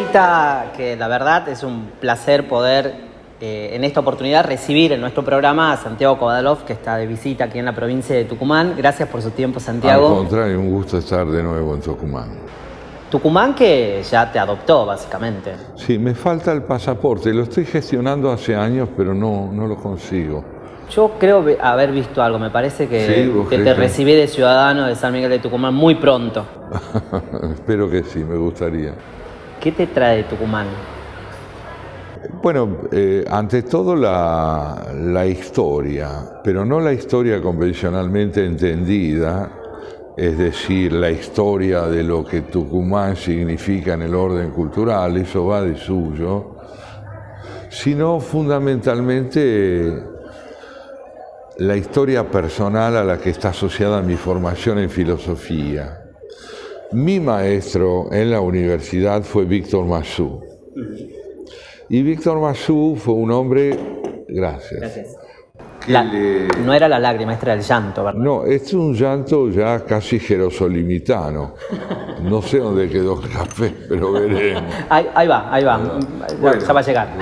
Rita, que la verdad es un placer poder en esta oportunidad recibir en nuestro programa a Santiago Kovadlov, que está de visita aquí en la provincia de Tucumán. Gracias por su tiempo, Santiago. Al contrario, un gusto estar de nuevo en Tucumán. Tucumán que ya te adoptó, básicamente. Sí, me falta el pasaporte, lo estoy gestionando hace años, pero no lo consigo. Yo creo haber visto algo, me parece que, sí, te recibí de ciudadano de San Miguel de Tucumán muy pronto. Espero que sí, me gustaría. ¿Qué te trae de Tucumán? Bueno, ante todo la historia, pero no la historia convencionalmente entendida, es decir, la historia de lo que Tucumán significa en el orden cultural, eso va de suyo, sino fundamentalmente la historia personal a la que está asociada mi formación en filosofía. Mi maestro en la universidad fue Víctor Massú. Y Víctor Massú fue un hombre... Gracias. No era la lágrima, este era el llanto, ¿verdad? No, este es un llanto ya casi jerosolimitano. No sé dónde quedó el café, pero veremos. Ahí va. Bueno, ya va a llegar.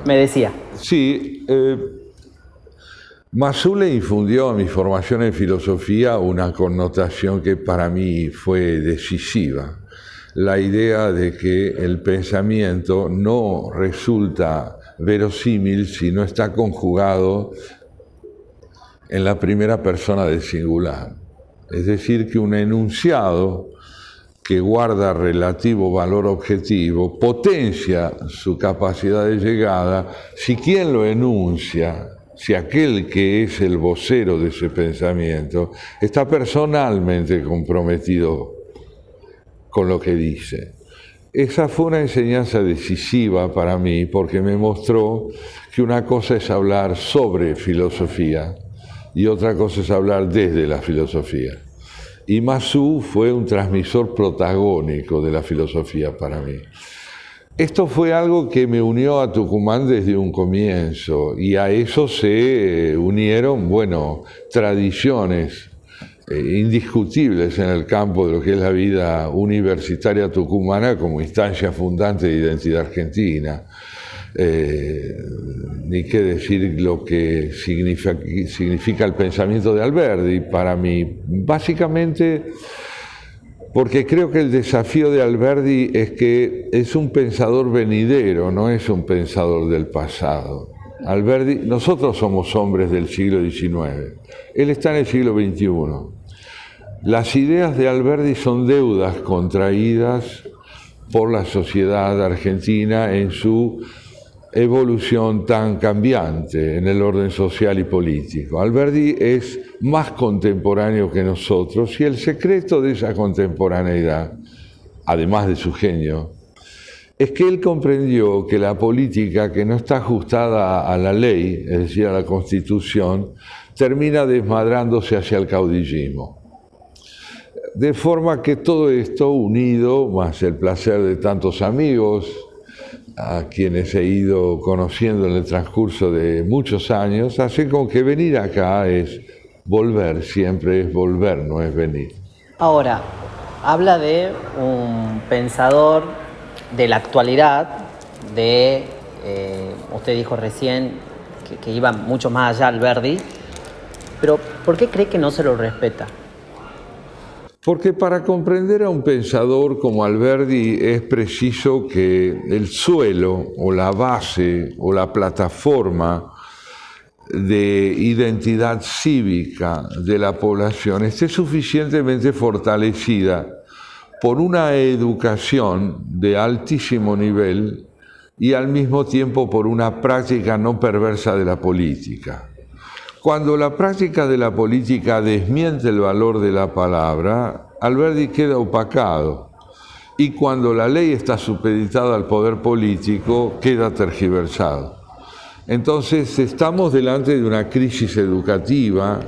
Me decía. Sí, Massú le infundió a mi formación en filosofía una connotación que para mí fue decisiva. La idea de que el pensamiento no resulta verosímil si no está conjugado en la primera persona del singular. Es decir, que un enunciado que guarda relativo valor objetivo potencia su capacidad de llegada si quien lo enuncia, si aquel que es el vocero de ese pensamiento, está personalmente comprometido con lo que dice. Esa fue una enseñanza decisiva para mí porque me mostró que una cosa es hablar sobre filosofía y otra cosa es hablar desde la filosofía. Y Massú fue un transmisor protagónico de la filosofía para mí. Esto fue algo que me unió a Tucumán desde un comienzo y a eso se unieron, tradiciones indiscutibles en el campo de lo que es la vida universitaria tucumana como instancia fundante de identidad argentina. Ni qué decir lo que significa el pensamiento de Alberdi para mí. Básicamente porque creo que el desafío de Alberdi es que es un pensador venidero, no es un pensador del pasado. Alberdi, nosotros somos hombres del siglo XIX, él está en el siglo XXI. Las ideas de Alberdi son deudas contraídas por la sociedad argentina en su evolución tan cambiante en el orden social y político. Alberdi es más contemporáneo que nosotros y el secreto de esa contemporaneidad, además de su genio, es que él comprendió que la política que no está ajustada a la ley, es decir, a la Constitución, termina desmadrándose hacia el caudillismo. De forma que todo esto unido, más el placer de tantos amigos, a quienes he ido conociendo en el transcurso de muchos años, hace con que venir acá es volver, siempre es volver, no es venir. Ahora, habla de un pensador de la actualidad, usted dijo recién que iba mucho más allá Alberdi, pero ¿por qué cree que no se lo respeta? Porque para comprender a un pensador como Alberdi es preciso que el suelo o la base o la plataforma de identidad cívica de la población esté suficientemente fortalecida por una educación de altísimo nivel y al mismo tiempo por una práctica no perversa de la política. Cuando la práctica de la política desmiente el valor de la palabra, Alberdi queda opacado. Y cuando la ley está supeditada al poder político, queda tergiversado. Entonces, estamos delante de una crisis educativa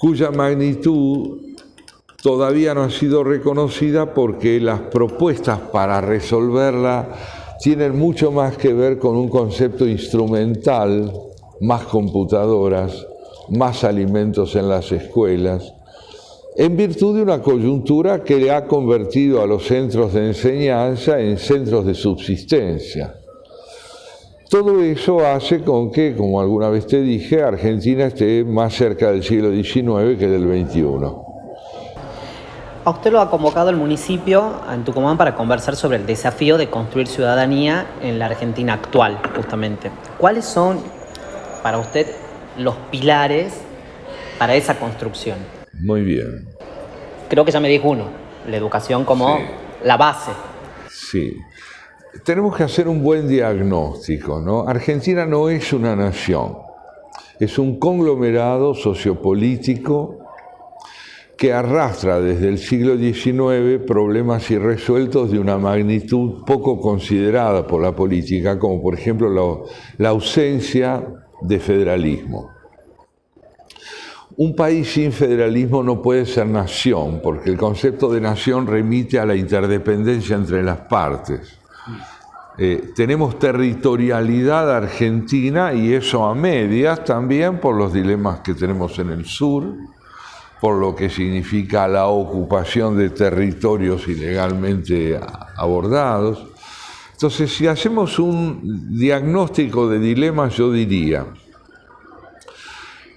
cuya magnitud todavía no ha sido reconocida porque las propuestas para resolverla tienen mucho más que ver con un concepto instrumental, más computadoras, más alimentos en las escuelas, en virtud de una coyuntura que le ha convertido a los centros de enseñanza en centros de subsistencia. Todo eso hace con que, como alguna vez te dije, Argentina esté más cerca del siglo XIX que del XXI. A usted lo ha convocado el municipio en Tucumán para conversar sobre el desafío de construir ciudadanía en la Argentina actual, justamente. ¿Cuáles son, para usted, los pilares para esa construcción? Muy bien. Creo que ya me dijo uno, la educación como Sí. la base. Sí. Tenemos que hacer un buen diagnóstico, ¿no? Argentina no es una nación, es un conglomerado sociopolítico que arrastra desde el siglo XIX problemas irresueltos de una magnitud poco considerada por la política, como por ejemplo la ausencia de federalismo. Un país sin federalismo no puede ser nación, porque el concepto de nación remite a la interdependencia entre las partes. Tenemos territorialidad argentina y eso a medias también por los dilemas que tenemos en el sur, por lo que significa la ocupación de territorios ilegalmente abordados. Entonces, si hacemos un diagnóstico de dilemas, yo diría,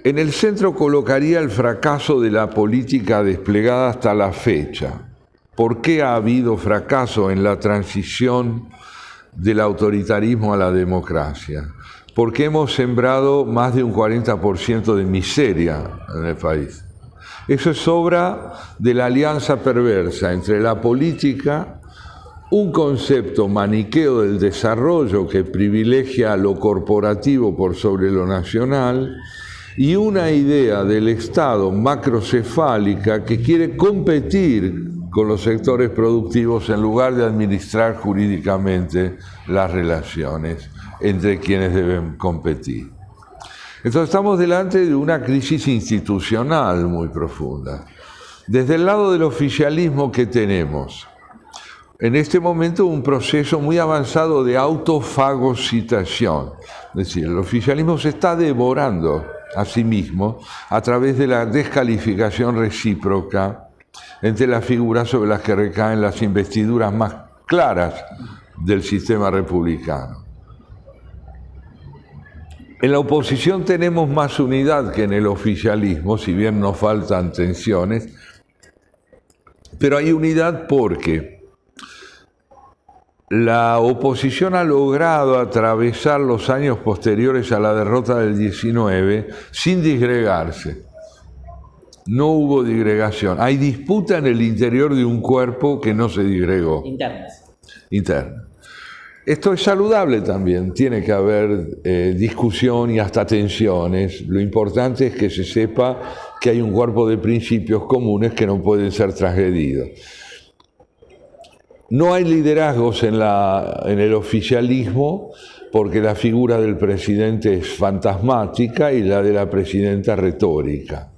en el centro colocaría el fracaso de la política desplegada hasta la fecha. ¿Por qué ha habido fracaso en la transición del autoritarismo a la democracia? Porque hemos sembrado más de un 40% de miseria en el país. Eso es obra de la alianza perversa entre la política, un concepto maniqueo del desarrollo que privilegia lo corporativo por sobre lo nacional, y una idea del Estado macrocefálica que quiere competir con los sectores productivos en lugar de administrar jurídicamente las relaciones entre quienes deben competir. Entonces estamos delante de una crisis institucional muy profunda. Desde el lado del oficialismo que tenemos, en este momento un proceso muy avanzado de autofagocitación. Es decir, el oficialismo se está devorando a sí mismo a través de la descalificación recíproca entre las figuras sobre las que recaen las investiduras más claras del sistema republicano. En la oposición tenemos más unidad que en el oficialismo, si bien nos faltan tensiones, pero hay unidad porque la oposición ha logrado atravesar los años posteriores a la derrota del 19 sin disgregarse. No hubo disgregación. Hay disputa en el interior de un cuerpo que no se disgregó. Interna. Esto es saludable también, tiene que haber discusión y hasta tensiones. Lo importante es que se sepa que hay un cuerpo de principios comunes que no pueden ser transgredidos. No hay liderazgos en el oficialismo porque la figura del presidente es fantasmática y la de la presidenta retórica.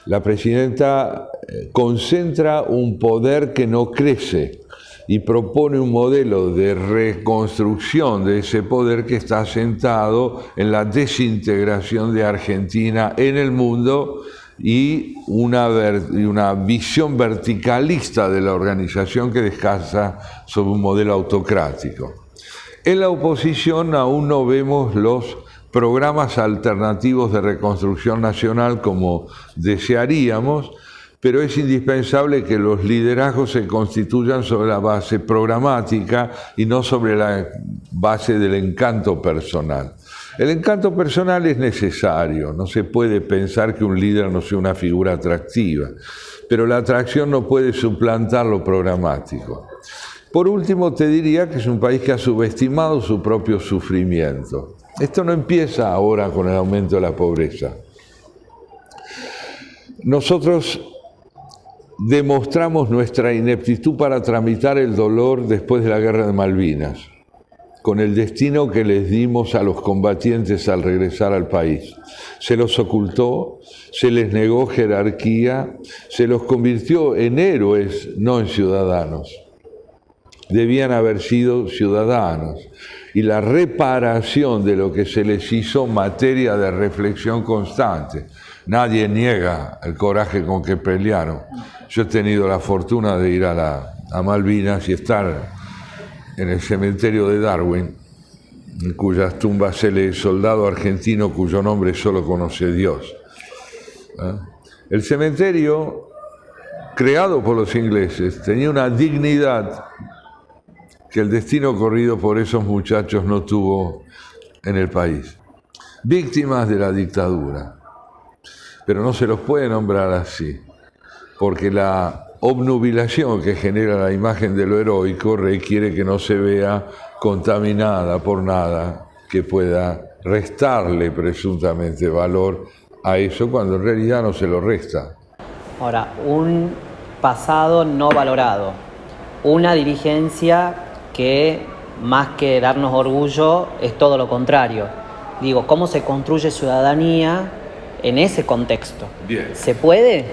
La presidenta concentra un poder que no crece y propone un modelo de reconstrucción de ese poder que está asentado en la desintegración de Argentina en el mundo y una visión verticalista de la organización que descansa sobre un modelo autocrático. En la oposición aún no vemos los programas alternativos de reconstrucción nacional como desearíamos, pero es indispensable que los liderazgos se constituyan sobre la base programática y no sobre la base del encanto personal. El encanto personal es necesario, no se puede pensar que un líder no sea una figura atractiva, pero la atracción no puede suplantar lo programático. Por último, te diría que es un país que ha subestimado su propio sufrimiento. Esto no empieza ahora con el aumento de la pobreza. Nosotros demostramos nuestra ineptitud para tramitar el dolor después de la Guerra de Malvinas, con el destino que les dimos a los combatientes al regresar al país. Se los ocultó, se les negó jerarquía, se los convirtió en héroes, no en ciudadanos. Debían haber sido ciudadanos. Y la reparación de lo que se les hizo materia de reflexión constante. Nadie niega el coraje con que pelearon. Yo he tenido la fortuna de ir a Malvinas y estar en el cementerio de Darwin, en cuyas tumbas se lee soldado argentino cuyo nombre solo conoce Dios. El cementerio, creado por los ingleses, tenía una dignidad que el destino corrido por esos muchachos no tuvo en el país. Víctimas de la dictadura. Pero no se los puede nombrar así, porque la obnubilación que genera la imagen de lo heroico requiere que no se vea contaminada por nada que pueda restarle presuntamente valor a eso, cuando en realidad no se lo resta. Ahora, un pasado no valorado, una dirigencia que más que darnos orgullo es todo lo contrario. Digo, ¿cómo se construye ciudadanía en ese contexto? Bien. ¿Se puede?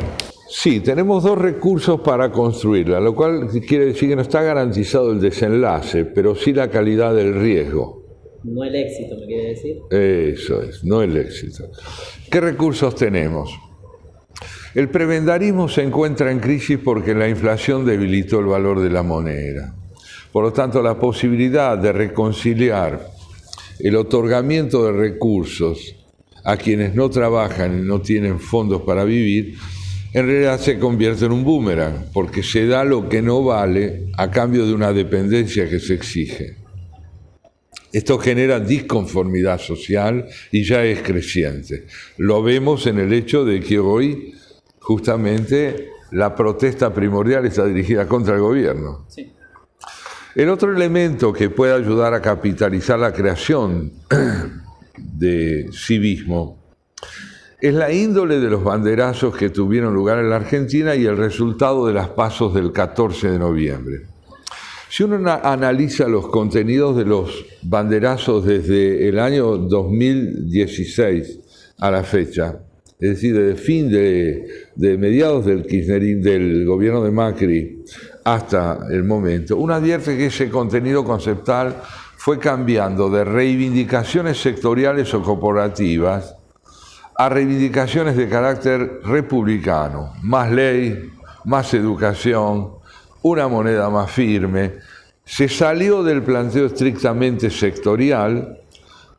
Sí, tenemos dos recursos para construirla, lo cual quiere decir que no está garantizado el desenlace, pero sí la calidad del riesgo. No el éxito, ¿me quiere decir? Eso es, no el éxito. ¿Qué recursos tenemos? El prebendarismo se encuentra en crisis porque la inflación debilitó el valor de la moneda. Por lo tanto, la posibilidad de reconciliar el otorgamiento de recursos a quienes no trabajan y no tienen fondos para vivir, en realidad se convierte en un boomerang, porque se da lo que no vale a cambio de una dependencia que se exige. Esto genera disconformidad social y ya es creciente. Lo vemos en el hecho de que hoy, justamente, la protesta primordial está dirigida contra el gobierno. Sí. El otro elemento que puede ayudar a capitalizar la creación de civismo es la índole de los banderazos que tuvieron lugar en la Argentina y el resultado de las pasos del 14 de noviembre. Si uno analiza los contenidos de los banderazos desde el año 2016 a la fecha, es decir, desde fin de mediados del kirchnerismo, del gobierno de Macri hasta el momento, uno advierte que ese contenido conceptual fue cambiando de reivindicaciones sectoriales o corporativas a reivindicaciones de carácter republicano, más ley, más educación, una moneda más firme. Se salió del planteo estrictamente sectorial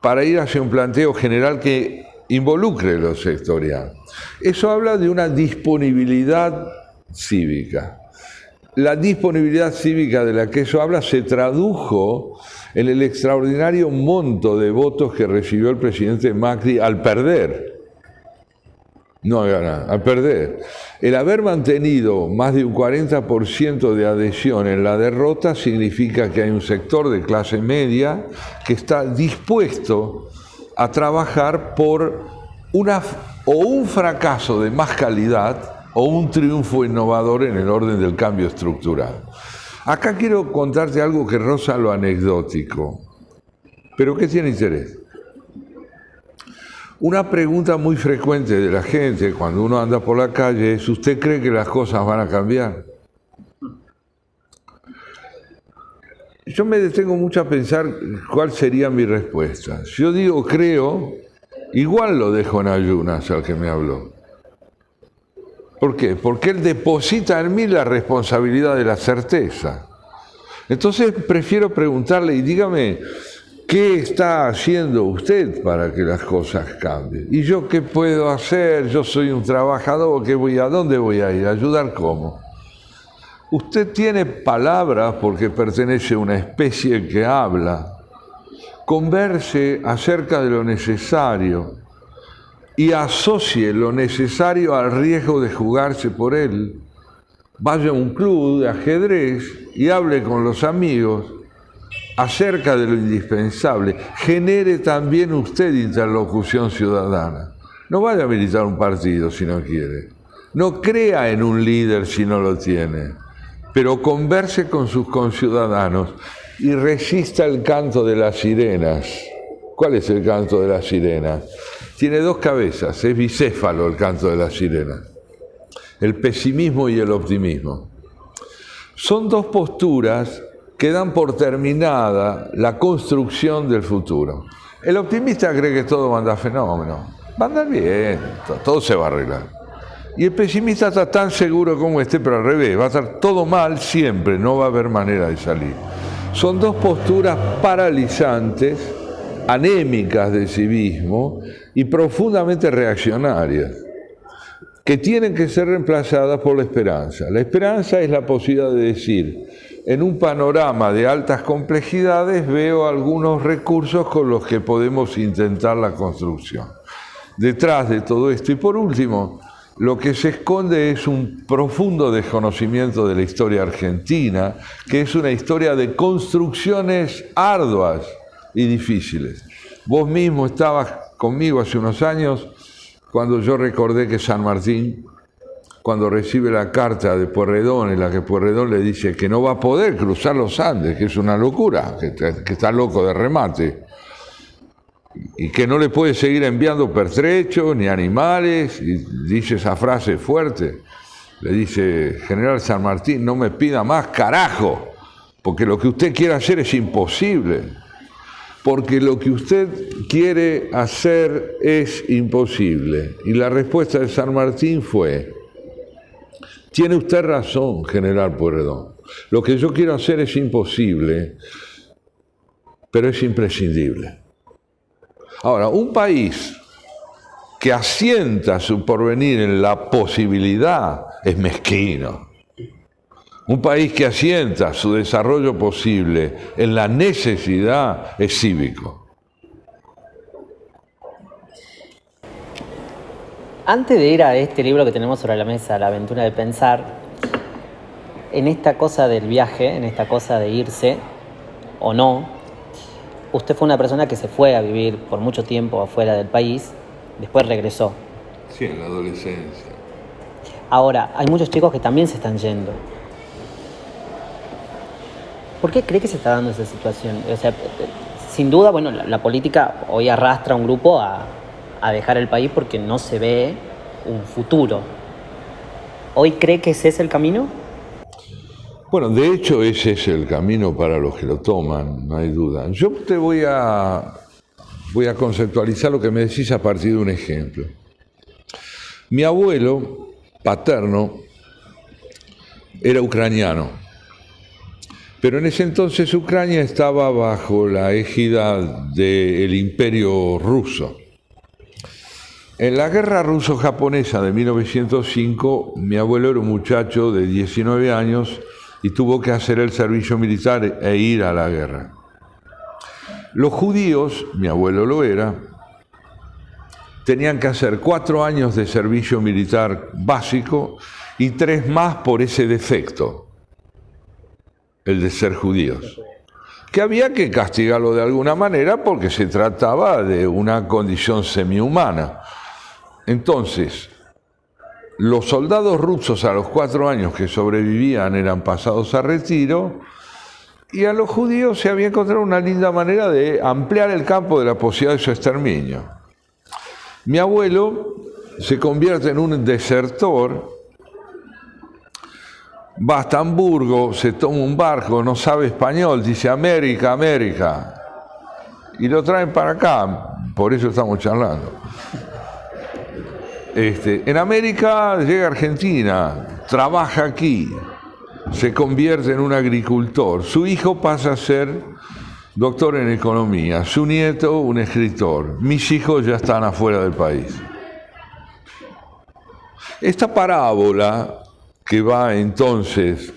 para ir hacia un planteo general que involucre lo sectorial. Eso habla de una disponibilidad cívica. La disponibilidad cívica de la que eso habla se tradujo en el extraordinario monto de votos que recibió el presidente Macri al perder. No a ganar, a perder. El haber mantenido más de un 40% de adhesión en la derrota significa que hay un sector de clase media que está dispuesto a trabajar por un fracaso de más calidad o un triunfo innovador en el orden del cambio estructural. Acá quiero contarte algo que roza lo anecdótico, pero que tiene interés. Una pregunta muy frecuente de la gente cuando uno anda por la calle es: ¿usted cree que las cosas van a cambiar? Yo me detengo mucho a pensar cuál sería mi respuesta. Si yo digo creo, igual lo dejo en ayunas al que me habló. ¿Por qué? Porque él deposita en mí la responsabilidad de la certeza. Entonces prefiero preguntarle y dígame, ¿qué está haciendo usted para que las cosas cambien? ¿Y yo qué puedo hacer? Yo soy un trabajador, ¿a dónde voy a ir? ¿A ayudar cómo? Usted tiene palabras porque pertenece a una especie que habla. Converse acerca de lo necesario y asocie lo necesario al riesgo de jugarse por él. Vaya a un club de ajedrez y hable con los amigos acerca de lo indispensable. Genere también usted interlocución ciudadana. No vaya a militar un partido si no quiere. No crea en un líder si no lo tiene. Pero converse con sus conciudadanos y resista el canto de las sirenas. ¿Cuál es el canto de las sirenas? Tiene dos cabezas, es bicéfalo el canto de las sirenas. El pesimismo y el optimismo. Son dos posturas que dan por terminada la construcción del futuro. El optimista cree que todo manda fenómeno. va a andar bien, todo se va a arreglar. Y el pesimista está tan seguro como pero al revés, va a estar todo mal siempre, no va a haber manera de salir. Son dos posturas paralizantes, anémicas de civismo y profundamente reaccionarias, que tienen que ser reemplazadas por la esperanza. La esperanza es la posibilidad de decir, en un panorama de altas complejidades veo algunos recursos con los que podemos intentar la construcción. Detrás de todo esto, y por último, lo que se esconde es un profundo desconocimiento de la historia argentina, que es una historia de construcciones arduas y difíciles. Vos mismo estabas conmigo hace unos años cuando yo recordé que San Martín, cuando recibe la carta de Pueyrredón, en la que Pueyrredón le dice que no va a poder cruzar los Andes, que es una locura, que está loco de remate, y que no le puede seguir enviando pertrechos ni animales, y dice esa frase fuerte, le dice: General San Martín, no me pida más, carajo, porque lo que usted quiere hacer es imposible, porque lo que usted quiere hacer es imposible. Y la respuesta de San Martín fue: tiene usted razón, General Pueyrredón, lo que yo quiero hacer es imposible, pero es imprescindible. Ahora, un país que asienta su porvenir en la posibilidad es mezquino. Un país que asienta su desarrollo posible en la necesidad es cívico. Antes de ir a este libro que tenemos sobre la mesa, La aventura de pensar, en esta cosa del viaje, en esta cosa de irse o no, usted fue una persona que se fue a vivir por mucho tiempo afuera del país, después regresó. Sí, en la adolescencia. Ahora, hay muchos chicos que también se están yendo. ¿Por qué cree que se está dando esa situación? O sea, sin duda, bueno, la política hoy arrastra a un grupo a dejar el país porque no se ve un futuro. ¿Hoy cree que ese es el camino? Bueno, de hecho ese es el camino para los que lo toman, no hay duda. Yo te voy a conceptualizar lo que me decís a partir de un ejemplo. Mi abuelo paterno era ucraniano, pero en ese entonces Ucrania estaba bajo la égida del Imperio Ruso. En la guerra ruso-japonesa de 1905, mi abuelo era un muchacho de 19 años y tuvo que hacer el servicio militar e ir a la guerra. Los judíos, mi abuelo lo era, tenían que hacer 4 años de servicio militar básico y 3 más por ese defecto, el de ser judíos, que había que castigarlo de alguna manera porque se trataba de una condición semihumana. Entonces, los soldados rusos a los 4 años que sobrevivían eran pasados a retiro, y a los judíos se había encontrado una linda manera de ampliar el campo de la posibilidad de su exterminio. Mi abuelo se convierte en un desertor, va a Hamburgo, se toma un barco, no sabe español, dice América, América, y lo traen para acá, por eso estamos charlando. En América llega a Argentina, trabaja aquí, se convierte en un agricultor, su hijo pasa a ser doctor en economía, su nieto un escritor, mis hijos ya están afuera del país. Esta parábola que va entonces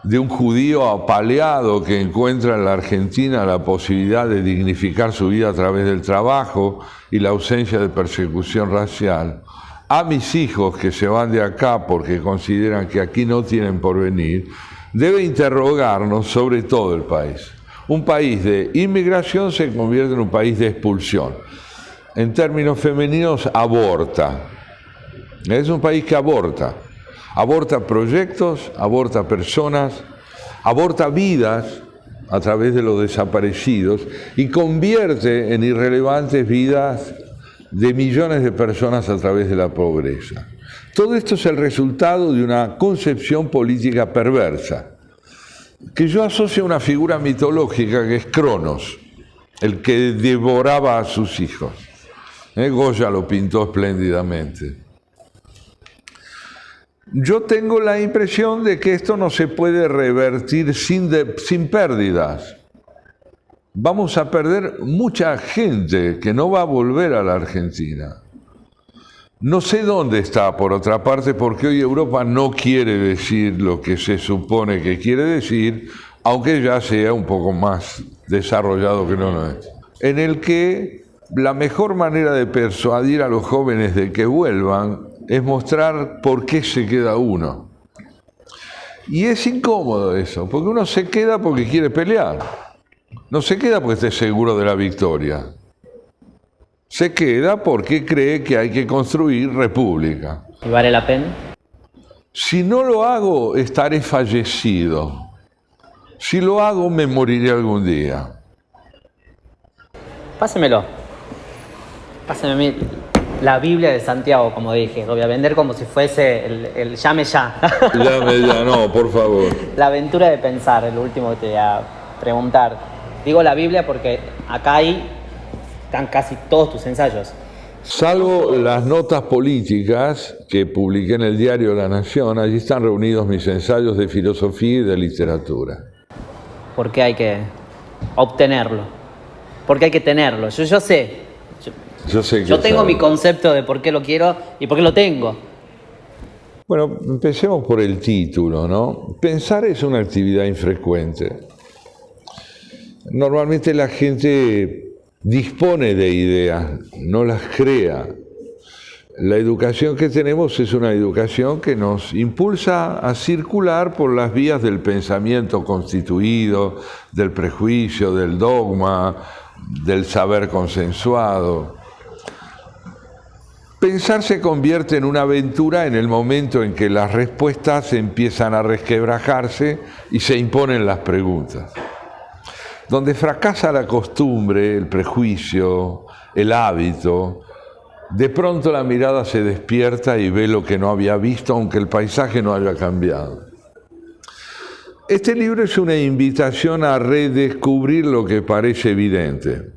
de un judío apaleado que encuentra en la Argentina la posibilidad de dignificar su vida a través del trabajo y la ausencia de persecución racial, a mis hijos que se van de acá porque consideran que aquí no tienen porvenir, debe interrogarnos sobre todo el país. Un país de inmigración se convierte en un país de expulsión. En términos femeninos, aborta. Es un país que aborta. Aborta proyectos, aborta personas, aborta vidas a través de los desaparecidos y convierte en irrelevantes vidas de millones de personas a través de la pobreza. Todo esto es el resultado de una concepción política perversa, que yo asocio a una figura mitológica que es Cronos, el que devoraba a sus hijos. Goya lo pintó espléndidamente. Yo tengo la impresión de que esto no se puede revertir sin pérdidas. Vamos a perder mucha gente que no va a volver a la Argentina. No sé dónde está, por otra parte, porque hoy Europa no quiere decir lo que se supone que quiere decir, aunque ya sea un poco más desarrollado que no es. En el que la mejor manera de persuadir a los jóvenes de que vuelvan es mostrar por qué se queda uno. Y es incómodo eso, porque uno se queda porque quiere pelear. No se queda porque esté seguro de la victoria. Se queda porque cree que hay que construir república. ¿Y vale la pena? Si no lo hago, estaré fallecido. Si lo hago, me moriré algún día. Pásemelo. Páseme la Biblia de Santiago, como dije. Lo voy a vender como si fuese el llame ya. Llame ya, no, por favor. La aventura de pensar, es lo último que te voy a preguntar. Digo la Biblia porque acá están casi todos tus ensayos. Salvo las notas políticas que publiqué en el diario La Nación, allí están reunidos mis ensayos de filosofía y de literatura. ¿Por qué hay que obtenerlo? ¿Por qué hay que tenerlo? Yo sé. Yo tengo mi concepto de por qué lo quiero y por qué lo tengo. Bueno, empecemos por el título, ¿no? Pensar es una actividad infrecuente. Normalmente la gente dispone de ideas, no las crea. La educación que tenemos es una educación que nos impulsa a circular por las vías del pensamiento constituido, del prejuicio, del dogma, del saber consensuado. Pensar se convierte en una aventura en el momento en que las respuestas empiezan a resquebrajarse y se imponen las preguntas. Donde fracasa la costumbre, el prejuicio, el hábito, de pronto la mirada se despierta y ve lo que no había visto, aunque el paisaje no haya cambiado. Este libro es una invitación a redescubrir lo que parece evidente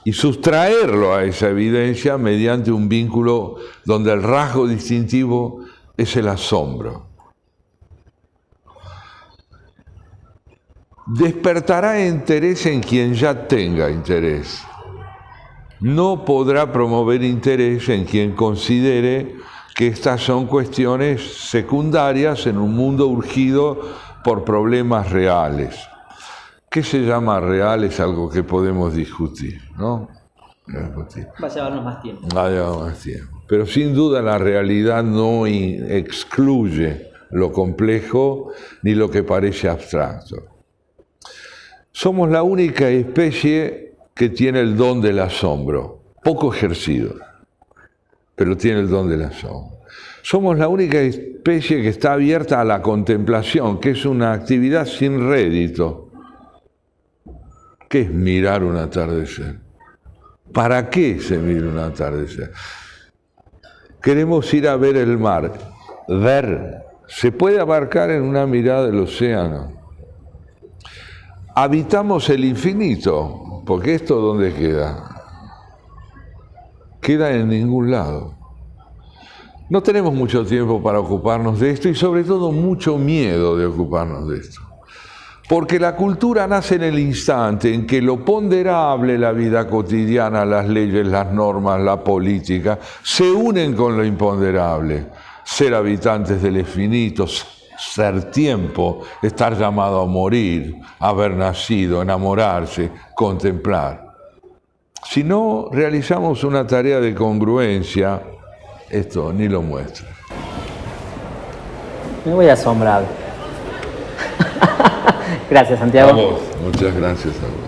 y sustraerlo a esa evidencia mediante un vínculo donde el rasgo distintivo es el asombro. Despertará interés en quien ya tenga interés. No podrá promover interés en quien considere que estas son cuestiones secundarias en un mundo urgido por problemas reales. ¿Qué se llama real? Es algo que podemos discutir, ¿no? Va a llevarnos más tiempo. Va a llevar más tiempo. Pero sin duda la realidad no excluye lo complejo ni lo que parece abstracto. Somos la única especie que tiene el don del asombro, poco ejercido, pero tiene el don del asombro. Somos la única especie que está abierta a la contemplación, que es una actividad sin rédito. ¿Qué es mirar un atardecer? ¿Para qué se mira un atardecer? Queremos ir a ver el mar. Ver se puede abarcar en una mirada del océano. Habitamos el infinito, porque esto ¿dónde queda? Queda en ningún lado. No tenemos mucho tiempo para ocuparnos de esto y sobre todo mucho miedo de ocuparnos de esto. Porque la cultura nace en el instante en que lo ponderable, la vida cotidiana, las leyes, las normas, la política, se unen con lo imponderable. Ser habitantes del infinito, ser tiempo, estar llamado a morir, haber nacido, enamorarse, contemplar. Si no realizamos una tarea de congruencia, esto ni lo muestra. Me voy asombrado. Gracias, Santiago. A vos. Muchas gracias a vos.